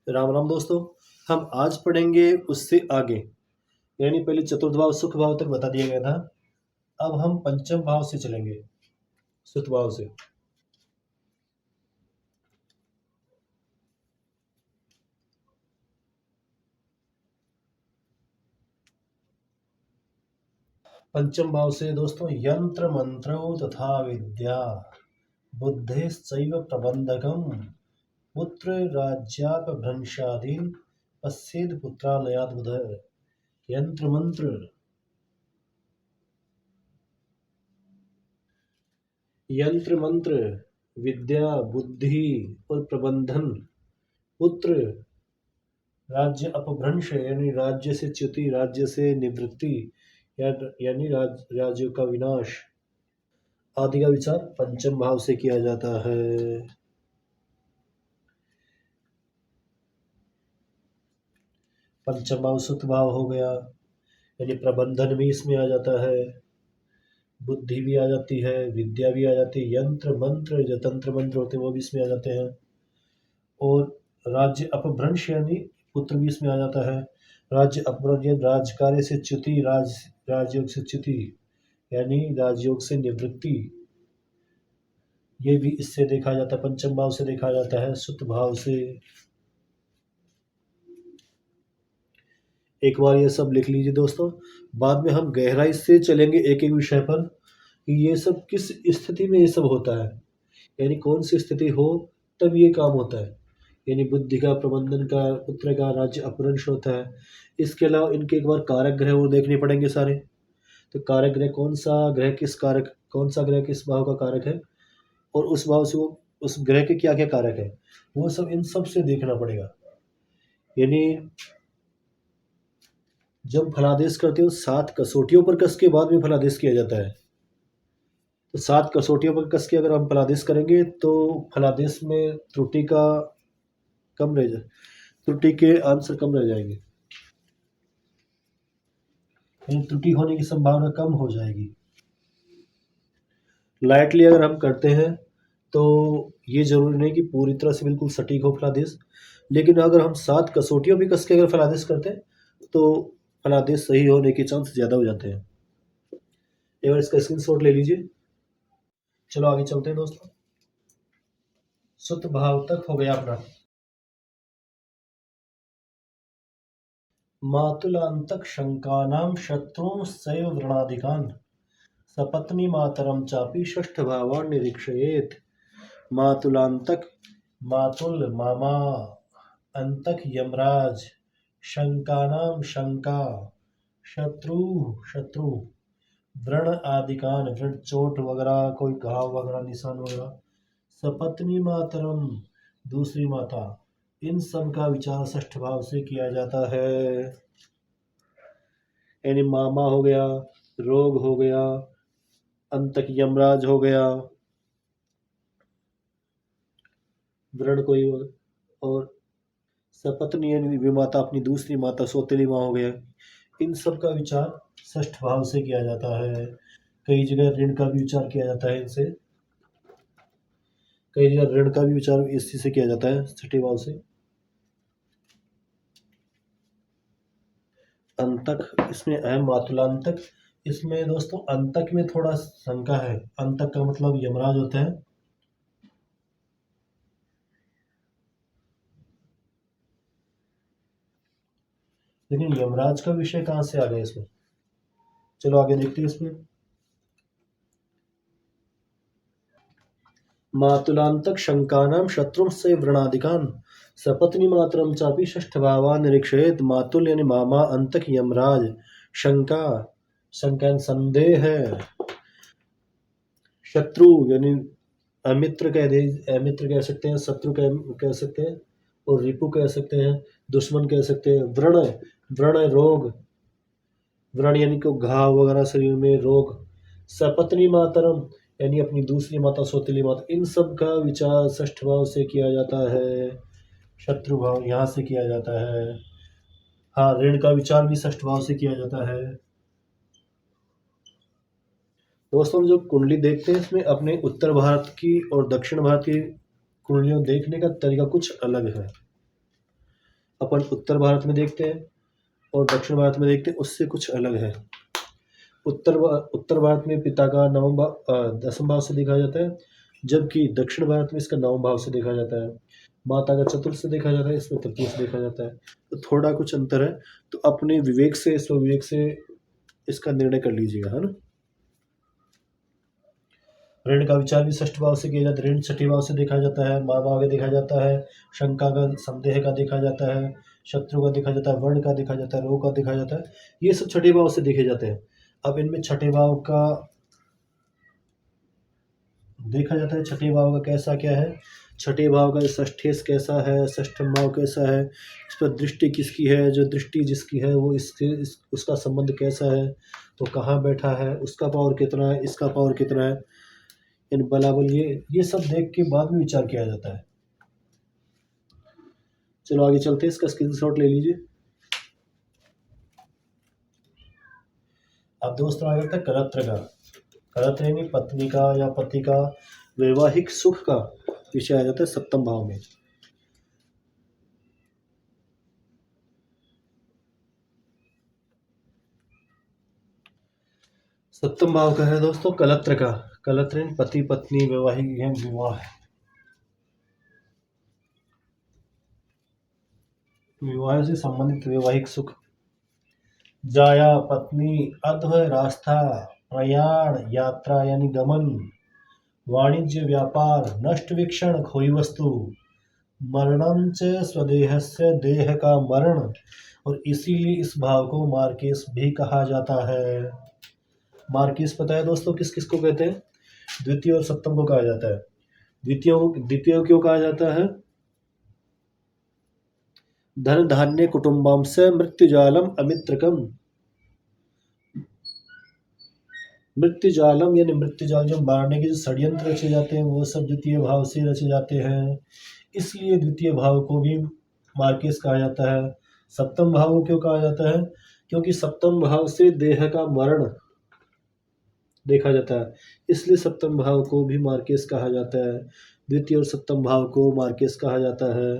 राम राम दोस्तों। हम आज पढ़ेंगे उससे आगे, यानी पहले चतुर्थ भाव सुख भाव तक बता दिया गया था। अब हम पंचम भाव से चलेंगे, सुख भाव से। पंचम भाव से दोस्तों, यंत्र मंत्रो तथा विद्या बुद्धेश्चैव प्रबंधकम पुत्र राज्यापभ्रंशादीन पश्येद पुत्रालयाद बुध। यंत्र मंत्र, यंत्र मंत्र, विद्या, बुद्धि और प्रबंधन, पुत्र, राज्य अपभ्रंश यानी राज्य से च्युति, राज्य से निवृत्ति यानी राज्यों का विनाश आदि का विचार पंचम भाव से किया जाता है। पंचम भाव सुख भाव हो गया, यानी प्रबंधन भी इसमें आ जाता है, बुद्धि भी आ जाती है, विद्या भी आ जाती है, यंत्र मंत्र जो तंत्र मंत्र होते हैं वो भी इसमें आ जाते हैं, और राज्य अपभ्रंश यानी पुत्र भी इसमें आ जाता है। राज्य अपभ्रंश राजकार्य से च्युति, राजयोग से च्युति यानी राजयोग से निवृत्ति, ये भी इससे देखा जाता है, पंचम भाव से देखा जाता है, सुत भाव से। एक बार ये सब लिख लीजिए दोस्तों, बाद में हम गहराई से चलेंगे एक एक विषय पर कि ये सब किस स्थिति में ये सब होता है, यानी कौन सी स्थिति हो तब ये काम होता है। यानी बुद्धि का, प्रबंधन का, पुत्र का, राज्य अपभ्रंश होता है। इसके अलावा इनके एक बार कारक ग्रह और देखने पड़ेंगे सारे। तो कारक ग्रह कौन सा ग्रह किस कारक, कौन सा ग्रह किस भाव का कारक है, और उस भाव से वो उस ग्रह के क्या क्या कारक है, वो सब इन सब से देखना पड़ेगा। यानी जब फलादेश करते हो 7 कसौटियों पर कस के बाद में फलादेश किया जाता है। तो 7 कसौटियों पर कस के अगर हम फलादेश करेंगे तो फलादेश में त्रुटि का कम रह जाए, त्रुटि के आंसर कम रह जाएंगे, यानी त्रुटि होने की संभावना कम हो जाएगी। लाइटली अगर हम करते हैं तो ये जरूरी नहीं कि पूरी तरह से बिल्कुल सटीक हो फलादेश, लेकिन अगर हम 7 कसौटियों भी कस के अगर फलादेश करते हैं तो फलादेश सही होने के चांस ज़्यादा हो जाते हैं। एक बार इसका स्क्रीनशॉट ले लीजिए। चलो आगे चलते हैं दोस्तों। सुत भाव तक हो गया अपना। मातुलांतक शंकानाम शत्रुंश्चैव व्रणादिकान् सपत्नी मातरम चापि षष्ठ भावान् निरीक्षयेत्। मातुलांतक, मातुल मामा, अंतक यमराज, शंकानाम शंका, शत्रु शत्रु, व्रण आदिकान व्रण चोट वगैरह, कोई घाव वगैरह, निशान वगैरह, सपत्नी मातरम दूसरी माता, इन सब का विचार षष्ठ भाव से किया जाता है। यानी मामा हो गया, रोग हो गया, अंतक यमराज हो गया, व्रण कोई, और सपत्नी यानी विमाता अपनी दूसरी माता सौतेली माँ हो गया। इन सब का विचार षष्ठ भाव से किया जाता है। कई जगह ऋण का भी विचार किया जाता है इनसे, कई जगह ऋण का भी विचार इसी से किया जाता है, छठे भाव से। अंतक इसमें है, मातुलांतक इसमें दोस्तों अंतक में थोड़ा शंका है। अंतक का मतलब यमराज होता है, लेकिन यमराज का विषय कहाँ से आ गया इसमें, चलो आगे देखते हैं इसमें। मातुलांतक शंकानाम शत्रुंश्च व्रणादिकान् सपत्नी मातरम चापि षष्ठ भावान् निरीक्षयेत्। मातुल यानी मामा, अंतक यमराज, शंका, शंका यानी संदेह है, शत्रु यानी अमित्र कह दे, अमित्र कह सकते हैं, शत्रु कह सकते हैं, और रिपु कह सकते हैं, दुश्मन कह सकते हैं। व्रण, व्रण रोग, व्रण यानी को घाव वगैरह शरीर में, रोग। सपत्नी मातरम यानी अपनी दूसरी माता सौतेली माता, इन सब का विचार षष्ठ भाव से किया जाता है, शत्रु भाव यहाँ से किया जाता है। हाँ, ऋण का विचार भी षष्ठ भाव से किया जाता है। दोस्तों जो कुंडली देखते हैं इसमें अपने उत्तर भारत की और दक्षिण भारत की कुंडलियों देखने का तरीका कुछ अलग है। अपन उत्तर भारत में देखते हैं और दक्षिण भारत में देखते हैं, उससे कुछ अलग है। उत्तर भारत में पिता का दसम भाव से देखा जाता है, जबकि दक्षिण भारत में इसका नवम भाव से देखा जाता है। माता का चतुर्थ से देखा जाता है, इसमें तृतीय से देखा जाता है। तो थोड़ा कुछ अंतर है, तो अपने विवेक से, स्वविवेक से इसका निर्णय कर लीजिएगा, है ना। ऋण का विचार भी षष्ठ भाव से किया जाता है, ऋण छठे भाव से देखा जाता है, माँ भाव का देखा जाता है, शंका का, संदेह का देखा जाता है, शत्रु का देखा जाता है, वर्ण का देखा जाता है, रोग का देखा जाता है। ये सब छठे भाव से देखे जाते हैं। अब इनमें छठे भाव का देखा जाता है, छठे भाव का कैसा क्या है, छठे भाव का षष्ठेश कैसा है, षष्ठम भाव कैसा है, इस पर दृष्टि किसकी है, जो दृष्टि जिसकी है वो उसका संबंध कैसा है, तो कहाँ बैठा है, उसका पावर कितना है, इसका पावर कितना है, इन बलाबल ये सब देख के बाद में विचार किया जाता है। चलो आगे चलते हैं, इसका स्क्रीनशॉट ले लीजिए। अब दोस्तों आगे तक कलत्र का, कलत्र यानी पत्नी का या पति का वैवाहिक सुख का विषय आ जाता है सप्तम भाव में। सप्तम भाव का है दोस्तों कलत्र का, कलत्र यानी पति पत्नी वैवाहिक या विवाह, विवाह से संबंधित वैवाहिक सुख। जाया पत्नी, अध रास्ता, प्रयाण यात्रा यानी गमन, वाणिज्य व्यापार, नष्ट वीक्षण खोई वस्तु, मरणम च स्वदेहस्य देह का मरण, और इसीलिए इस भाव को मार्केस भी कहा जाता है। मार्केस पता है दोस्तों किस किस को कहते हैं, द्वितीय और सप्तम को कहा जाता है। द्वितीय क्यों कहा जाता है, धन धान्य कुटुंबम से मृत्युजालम अमित्रकम, मृत्युजालम यानी मृत्युजाल, जो मारने के जो षड्यंत्र रचे जाते हैं वो सब द्वितीय भाव से रचे जाते हैं, इसलिए द्वितीय भाव को भी मार्केस कहा जाता है। सप्तम भाव को क्यों कहा जाता है, क्योंकि सप्तम भाव से देह का मरण देखा जाता है, इसलिए सप्तम भाव को भी मार्केस कहा जाता है, द्वितीय और सप्तम भाव को मार्केस कहा जाता है।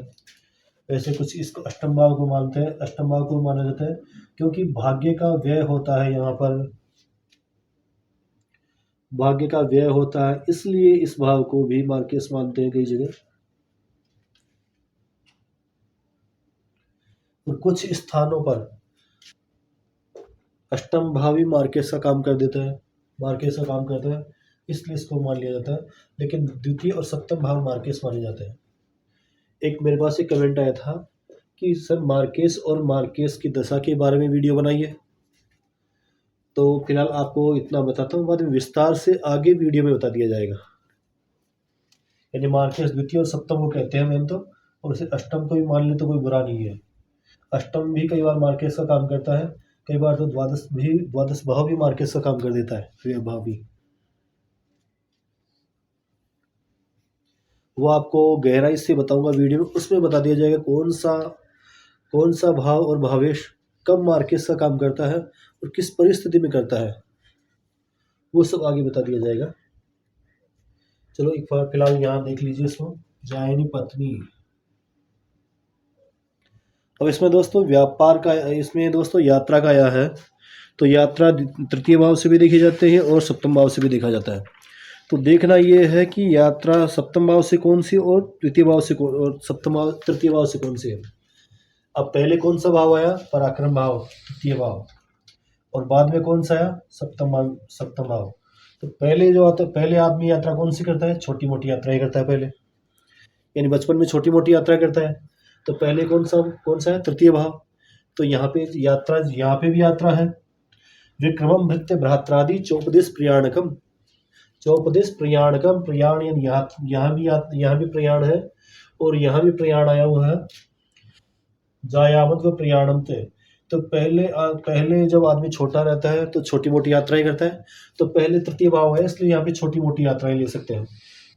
ऐसे कुछ इसको अष्टम भाव को मानते हैं, अष्टम भाव को माना जाता है क्योंकि भाग्य का व्यय होता है, यहाँ पर भाग्य का व्यय होता है, इसलिए इस भाव को भी मार्केस मानते हैं कई जगह। और कुछ स्थानों पर अष्टम भाव भी मार्केस का काम कर देता है, मार्केस का काम करता है, इसलिए इसको मान लिया जाता है, लेकिन द्वितीय और सप्तम भाव मार्केस माने जाते हैं। एक मेरे पास एक कमेंट आया था कि सर मार्केस और मार्केस की दशा के बारे में वीडियो बनाइए, तो फिलहाल आपको इतना बताता हूँ, बाद में विस्तार से आगे वीडियो में बता दिया जाएगा। यानी मार्केस द्वितीय और सप्तम को कहते हैं मेन तो, और उसे अष्टम को भी मान ले तो कोई बुरा नहीं है। अष्टम भी कई बार मार्केस का काम करता है, कई बार तो द्वादश भाव भी मार्केस का काम कर देता है, व्यय भाव भी। वो आपको गहराई से बताऊंगा वीडियो में, उसमें बता दिया जाएगा कौन सा भाव और भावेश कब मार्केस का काम करता है और किस परिस्थिति में करता है, वो सब आगे बता दिया जाएगा। चलो एक बार फिलहाल यहाँ देख लीजिए इसको, जायनी पत्नी। अब इसमें दोस्तों व्यापार का, इसमें दोस्तों यात्रा का आया है, तो यात्रा तृतीय भाव से भी देखी जाती है और सप्तम भाव से भी देखा जाता है। तो देखना ये है कि यात्रा सप्तम भाव से कौन सी और द्वितीय भाव से कौन, और सप्तम भाव तृतीय भाव से कौन सी है। अब पहले कौन सा भाव आया, पराक्रम भाव तृतीय भाव, और बाद में कौन सा आया, सप्तम भाव। तो पहले जो आता है, पहले आदमी यात्रा कौन सी करता है, छोटी मोटी यात्रा ही करता है पहले, यानी बचपन में छोटी मोटी यात्रा करता है, तो पहले कौन सा है, तृतीय भाव। तो यहाँ पे यात्रा, यहाँ पे भी यात्रा है। विक्रमम भृत्य भ्रात्रादि चौपदेश प्रयाणकम, चौपदेश प्रयाणकम, प्रयाण यानी यहाँ भी प्रयाण है और यहाँ भी प्रयाण आया हुआ है। जायावत व प्रयाणम थे, तो पहले जब आदमी छोटा रहता है तो छोटी मोटी यात्राएं करता है, तो पहले तृतीय भाव है, इसलिए यहाँ पे छोटी मोटी यात्राएं ले सकते हैं।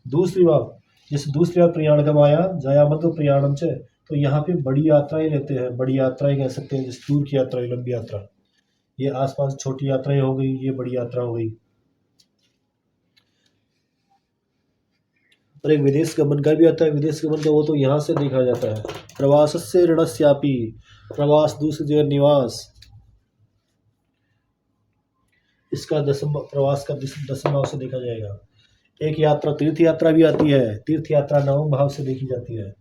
दूसरी भाव, जैसे दूसरी बार प्रयाणकम आया, जायावत व प्रयाणम से, तो यहाँ पे बड़ी यात्राएं लेते हैं, बड़ी यात्राएं कह सकते हैं, जैसे दूर की यात्रा, लंबी यात्रा। ये आसपास छोटी यात्राएं हो गई, ये बड़ी यात्रा हो गई। और एक विदेश गमन का भी आता है। विदेश गमन का वो तो यहाँ से देखा जाता है। प्रवासस्य ऋणस्यापि, प्रवास दूसरी जगह निवास, इसका दसम प्रवास का दसम भाव से देखा जाएगा। एक यात्रा तीर्थ यात्रा भी आती है। तीर्थ यात्रा नवम भाव से देखी जाती है।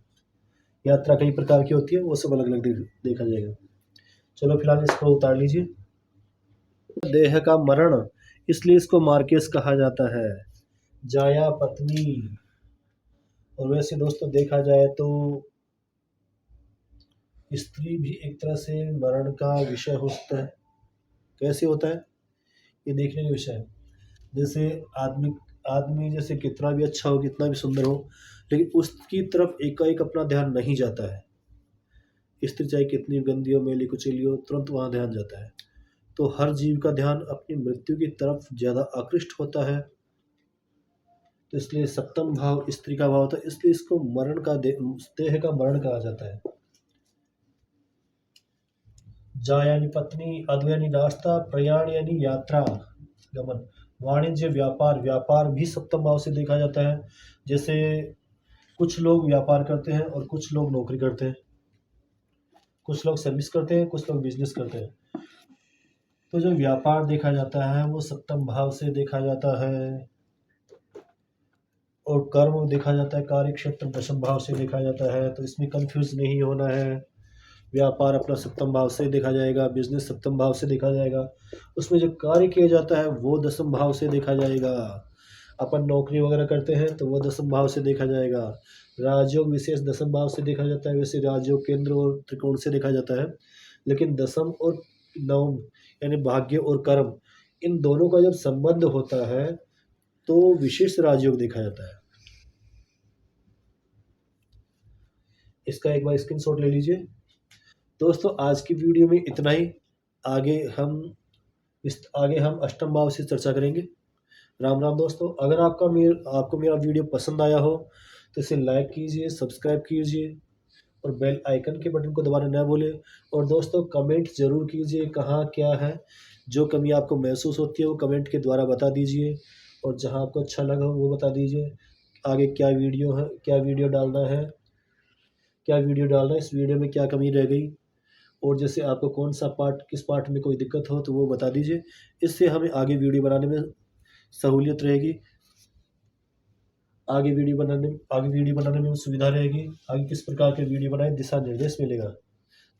यात्रा कई प्रकार की होती है, वो सब अलग अलग देखा जाएगा। चलो फिलहाल इसको उतार लीजिए। देह का मरण, इसलिए इसको मार्केस कहा जाता है। जाया पत्नी। और वैसे दोस्तों देखा जाए तो स्त्री भी एक तरह से मरण का विषय हो सकता है। कैसे होता है ये देखने का विषय है। जैसे आदमी आदमी जैसे कितना भी अच्छा हो, कितना भी सुंदर हो, लेकिन उसकी तरफ एकाएक अपना ध्यान नहीं जाता है। स्त्री चाहे कितनी गंदी हो, मैली कुचैली हो, तुरंत वहाँ ध्यान जाता है। तो हर जीव का ध्यान अपनी मृत्यु की तरफ ज़्यादा आकृष्ट होता है। तो इसलिए सप्तम भाव स्त्री का भाव होता है, इसलिए इसको मरण का देह का मरण कहा जाता है। जा यानी पत्नी, अधु यानी रास्ता, प्रयाण यानी यात्रा गमन, वाणिज्य व्यापार, व्यापार भी सप्तम भाव से देखा जाता है। जैसे कुछ लोग व्यापार करते हैं और कुछ लोग नौकरी करते हैं, कुछ लोग सर्विस करते हैं, कुछ लोग बिजनेस करते हैं। तो जो व्यापार देखा जाता है वो सप्तम भाव से देखा जाता है। और कर्म देखा जाता है, कार्य क्षेत्र दशम भाव से देखा जाता है। तो इसमें कंफ्यूज नहीं होना है। व्यापार अपना सप्तम भाव से देखा जाएगा, बिजनेस सप्तम भाव से देखा जाएगा। उसमें जो कार्य किया जाता है वो दसम भाव से देखा जाएगा। अपन नौकरी वगैरह करते हैं तो वो दसम भाव से देखा जाएगा। राजयोग विशेष दसम भाव से देखा जाता है। वैसे राजयोग केंद्र और त्रिकोण से देखा जाता है, लेकिन दसम और नवम यानी भाग्य और कर्म, इन दोनों का जब संबंध होता है तो विशेष राजयोग देखा जाता है। इसका एक बार स्क्रीनशॉट ले लीजिए। दोस्तों आज की वीडियो में इतना ही। आगे हम आगे हम अष्टम भाव से चर्चा करेंगे। राम राम दोस्तों। अगर आपको मेरा वीडियो पसंद आया हो तो इसे लाइक कीजिए, सब्सक्राइब कीजिए और बेल आइकन के बटन को दबाना ना भूलें। और दोस्तों कमेंट ज़रूर कीजिए, कहाँ क्या है जो कमी आपको महसूस होती है वो कमेंट के द्वारा बता दीजिए। और जहाँ आपको अच्छा लगा हो वो बता दीजिए। आगे क्या वीडियो है, क्या वीडियो डालना है, क्या वीडियो डालना है, इस वीडियो में क्या कमी रह गई। और जैसे आपको कौन सा पार्ट, किस पार्ट में कोई दिक्कत हो तो वो बता दीजिए। इससे हमें सहूलियत रहेगी। आगे वीडियो बनाने में सुविधा रहेगी। आगे किस प्रकार के वीडियो बनाए दिशा निर्देश मिलेगा।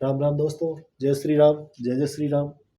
राम राम दोस्तों। जय श्री राम, जय जय श्री राम।